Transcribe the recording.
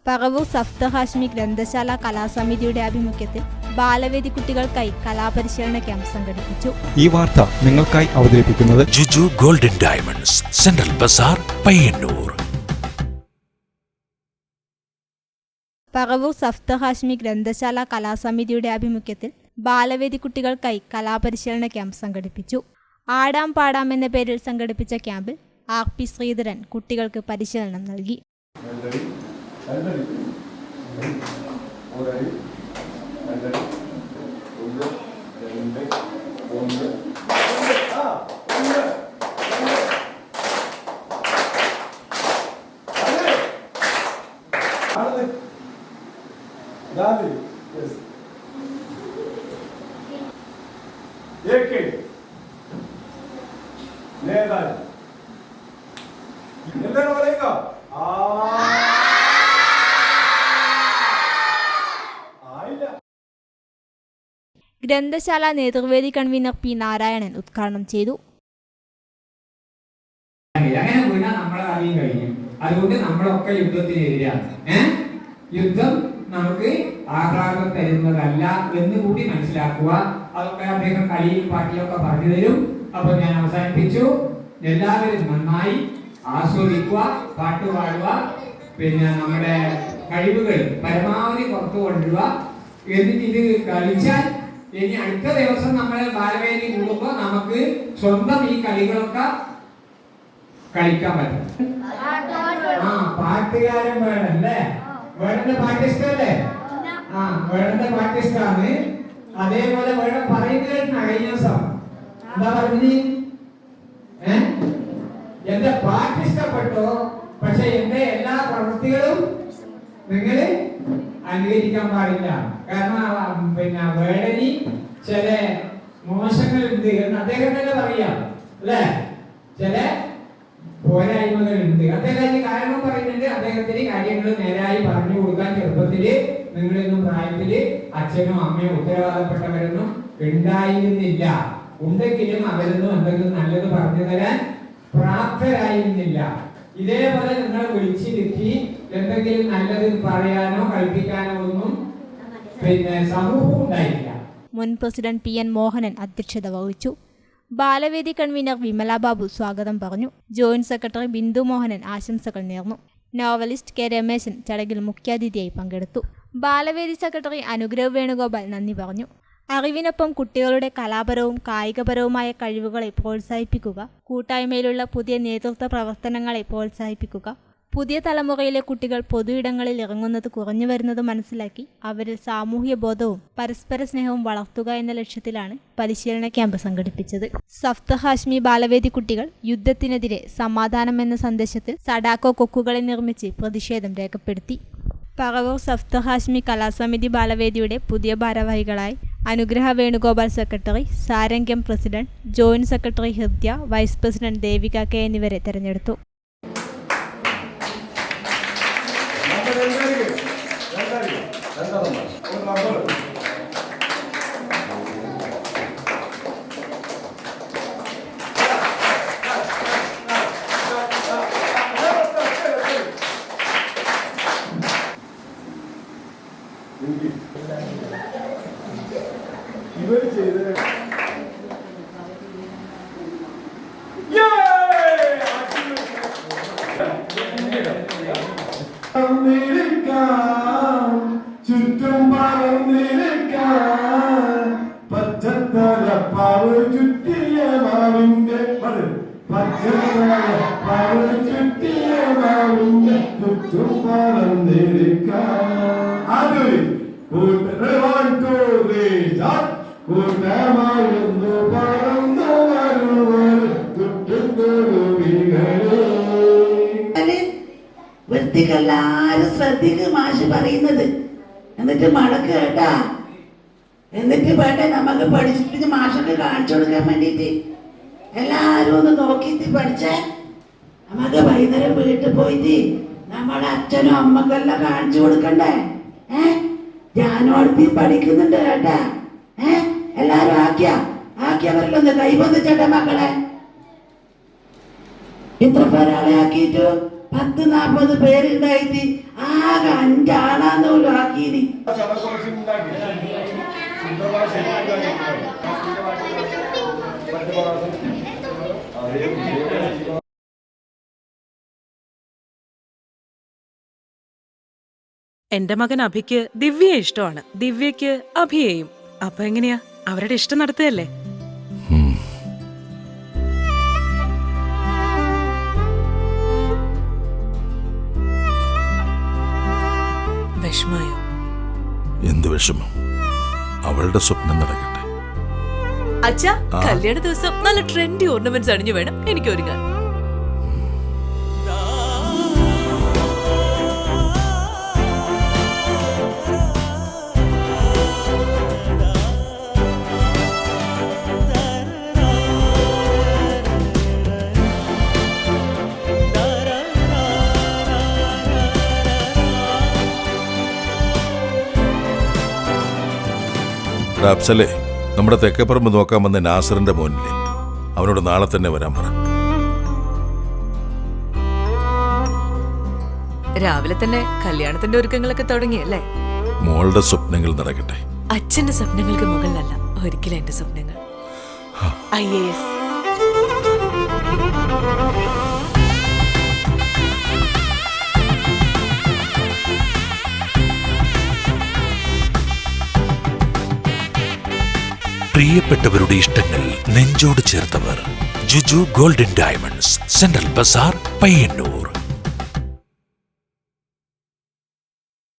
പറവൂർ സഫ്ത ഹാഷ്മി ഗ്രന്ഥശാല കലാസമിതിയുടെ ആഭിമുഖ്യത്തിൽ ബാലവേദി കുട്ടികൾക്കായി കലാപരിശീലന ക്യാമ്പ് സംഘടിപ്പിച്ചു. ഈ വാർത്ത നിങ്ങൾക്കായി അവതരിപ്പിക്കുന്നത് Juju Golden Diamonds, Central Bazaar, Payyanur. Paravur Safdar Hashmi ഗ്രന്ഥശാല കലാസമിതിയുടെ ആഭിമുഖ്യത്തിൽ ബാലവേദി കുട്ടികൾക്കായി കലാപരിശീലന ക്യാമ്പ് സംഘടിപ്പിച്ചു. ആടാം പാടാം എന്ന പേരിൽ സംഘടിപ്പിച്ച ക്യാമ്പിൽ RP ശ്രീധരൻ കുട്ടികൾക്ക് പരിശീലനം നൽകി. ഗ്രന്ഥശാല നേതൃവേദി കൺവീനർ P. നാരായണൻ ഉദ്ഘാടനം ചെയ്തു. അങ്ങനെ വീണാൽ നമ്മളെ അറിയാൻ കഴിയും. അതുകൊണ്ട് നമ്മളൊക്കെ യുദ്ധത്തിനെതിരാണ്. യുദ്ധം നമുക്ക് ആഹ്ലാദം തരുന്നതല്ല എന്ന് കൂടി മനസ്സിലാക്കുക. അതൊക്കെ അദ്ദേഹം കളിയിൽ പാട്ടിലൊക്കെ പറഞ്ഞു തരും. അപ്പൊ ഞാൻ അവസാനിപ്പിച്ചു. എല്ലാവരും നന്നായി ആസ്വദിക്കുക, പാട്ട് പാടുക, പിന്നെ നമ്മുടെ കഴിവുകൾ പരമാവധി പുറത്തു കൊണ്ടുവരിക. എന്നിട്ട് ഇത് കളിച്ചാൽ ഇനി അടുത്ത ദിവസം നമ്മൾ ബാലവേദി കൂടുമ്പോൾ നമുക്ക് സ്വന്തം ഈ കളികളൊക്കെ കളിക്കാൻ പറ്റും. പാട്ടുകാരൻ വേണല്ലേ? വേണന്റെ പാട്ട് ഇഷ്ടല്ലേ? വേണന്റെ പാട്ട് ഇഷ്ടമാണ്. അതേപോലെ വേണം പറയുന്നത് കഴിഞ്ഞ ദിവസം എന്താ പറഞ്ഞത്? എന്റെ പാട്ട് ഇഷ്ടപ്പെട്ടോ, പക്ഷെ എന്റെ എല്ലാ പ്രവൃത്തികളും നിങ്ങൾ അനുകരിക്കാൻ പാടില്ല. കാരണം പിന്നെ വേടനി ചില മോശങ്ങളുണ്ട് എന്ന് അദ്ദേഹം തന്നെ പറയാം അല്ലെ? ചില പോരായ്മകളുണ്ട്. അദ്ദേഹം കാരണം പറയുന്നുണ്ട്. അദ്ദേഹത്തിന് കാര്യങ്ങൾ നേരായി പറഞ്ഞു കൊടുക്കാൻ ചെറുപ്പത്തില് നിങ്ങളൊന്നും പ്രായത്തില് അച്ഛനും അമ്മയും ഉത്തരവാദപ്പെട്ടവരൊന്നും ഉണ്ടായിരുന്നില്ല. ഉണ്ടെങ്കിലും അവരൊന്നും എന്തെങ്കിലും നല്ലത് പറഞ്ഞു തരാൻ പ്രാപ്തരായിരുന്നില്ല. ഇതേപോലെ നിങ്ങളെ വിളിച്ചിരുത്തി എന്തെങ്കിലും നല്ലത് പറയാനോ കൽപ്പിക്കാനോ ഒന്നും പിന്നെ സമൂഹം ഉണ്ടായില്ല. മുൻ പ്രസിഡന്റ് PN മോഹനൻ അധ്യക്ഷത വഹിച്ചു. ബാലവേദി കൺവീനർ വിമല ബാബു സ്വാഗതം പറഞ്ഞു. ജോയിന്റ് സെക്രട്ടറി ബിന്ദു മോഹനൻ ആശംസകൾ നേർന്നു. Novelist K. രമേശൻ ചടങ്ങിൽ മുഖ്യാതിഥിയായി പങ്കെടുത്തു. ബാലവേദി സെക്രട്ടറി അനുഗ്രഹ് വേണുഗോപാൽ നന്ദി പറഞ്ഞു. അറിവിനൊപ്പം കുട്ടികളുടെ കലാപരവും കായികപരവുമായ കഴിവുകളെ പ്രോത്സാഹിപ്പിക്കുക, കൂട്ടായ്മയിലുള്ള പുതിയ നേതൃത്വ പ്രവർത്തനങ്ങളെ പ്രോത്സാഹിപ്പിക്കുക, പുതിയ തലമുറയിലെ കുട്ടികൾ പൊതു ഇടങ്ങളിൽ ഇറങ്ങുന്നത് കുറഞ്ഞു വരുന്നത് മനസ്സിലാക്കി അവരിൽ സാമൂഹ്യ ബോധവും പരസ്പര സ്നേഹവും വളർത്തുക എന്ന ലക്ഷ്യത്തിലാണ് പരിശീലന ക്യാമ്പ് സംഘടിപ്പിച്ചത്. സഫ്ത ഹാഷ്മി ബാലവേദി കുട്ടികൾ യുദ്ധത്തിനെതിരെ സമാധാനം എന്ന സന്ദേശത്തിൽ സഡാക്കോ കൊക്കുകളെ നിർമ്മിച്ച് പ്രതിഷേധം രേഖപ്പെടുത്തി. പറവൂർ സഫ്ത ഹാഷ്മി കലാസമിതി ബാലവേദിയുടെ പുതിയ ഭാരവാഹികളായി Anugraha Venugopal secretary, Sarangyam president, joint secretary Hridya, vice president Devika K എന്നിവരെ തെരഞ്ഞെടുത്തു. ഇവർ ചെയ്ത് ചുറ്റും പറന്നിരിക്കാൻ പച്ചത്തലപ്പാവ് ചുറ്റിയ മാവിന്റെ പച്ചത്തലപ്പാവ് ചുറ്റിയ മാവിന്റെ ചുറ്റും പറന്നിരിക്കാൻ അതൊരു കൂട്ടമായിരുന്നു പറന്നു വൃത്തിക്കെല്ലാരും ശ്രദ്ധിക്കുക മാഷ് പറയുന്നത്. എന്നിട്ട് മടക്ക് കേട്ടാ. എന്നിട്ട് വേണ്ടേ നമുക്ക് പഠിച്ചിട്ട് മാഷൊക്കെ കാണിച്ചു കൊടുക്കാൻ വേണ്ടിട്ട് എല്ലാരും ഒന്ന് നോക്കിയിട്ട് പഠിച്ചേ. നമുക്ക് വൈകുന്നേരം വീട്ടിൽ പോയിട്ട് നമ്മുടെ അച്ഛനും അമ്മക്കെല്ലാം കാണിച്ചു കൊടുക്കണ്ടേ? ഞാനോടത്തി പഠിക്കുന്നുണ്ട് കേട്ടാ. എല്ലാരും ആക്കിയവരിലൊന്ന് കൈ പൊന്നിച്ചേട്ടെ മക്കളെ. ഇത്ര പേരാളെ ആക്കിയിട്ട് 10-40 പേരുണ്ടായിട്ട് ആകെ 5 ആളാന്ന് പോലും ആക്കീനി. എന്റെ മകൻ അഭിക്ക് ദിവ്യയെ ഇഷ്ടമാണ്, ദിവ്യക്ക് അഭിയെയും. അപ്പൊ എങ്ങനെയാ, അവരുടെ ഇഷ്ടം നടത്തുകയല്ലേ? വിഷമായോ? എന്ത് വിഷമം? അവളുടെ സ്വപ്നം നടക്കട്ടെ. അച്ഛാ, കല്യാണ ദിവസം നല്ല ട്രെൻഡി ഓർണമെന്റ്സ് അണിഞ്ഞു വേണം എനിക്ക് ഒരുങ്ങാൻ. അഫ്സലേ, നമ്മുടെ തെക്കേപ്പറമ്പ് നോക്കാൻ വന്ന നാസറിന്റെ മോനില്ലേ, അവനോട് നാളെ തന്നെ വരാൻ പറ. രാവിലെ തന്നെ കല്യാണത്തിന്റെ ഒരുക്കങ്ങളൊക്കെ തുടങ്ങിയല്ലേ? മോളുടെ സ്വപ്നങ്ങൾ നടക്കട്ടെ. അച്ഛന്റെ സ്വപ്നങ്ങൾക്ക് മുകളിലല്ല ഒരിക്കലും എന്റെ സ്വപ്നങ്ങൾ. IAS. പ്രിയപ്പെട്ടവരുടെ ഇഷ്ടങ്ങൾ നെഞ്ചോട് ചേർത്തവർ. Juju Golden Diamonds, Central Bazaar, Payyanur.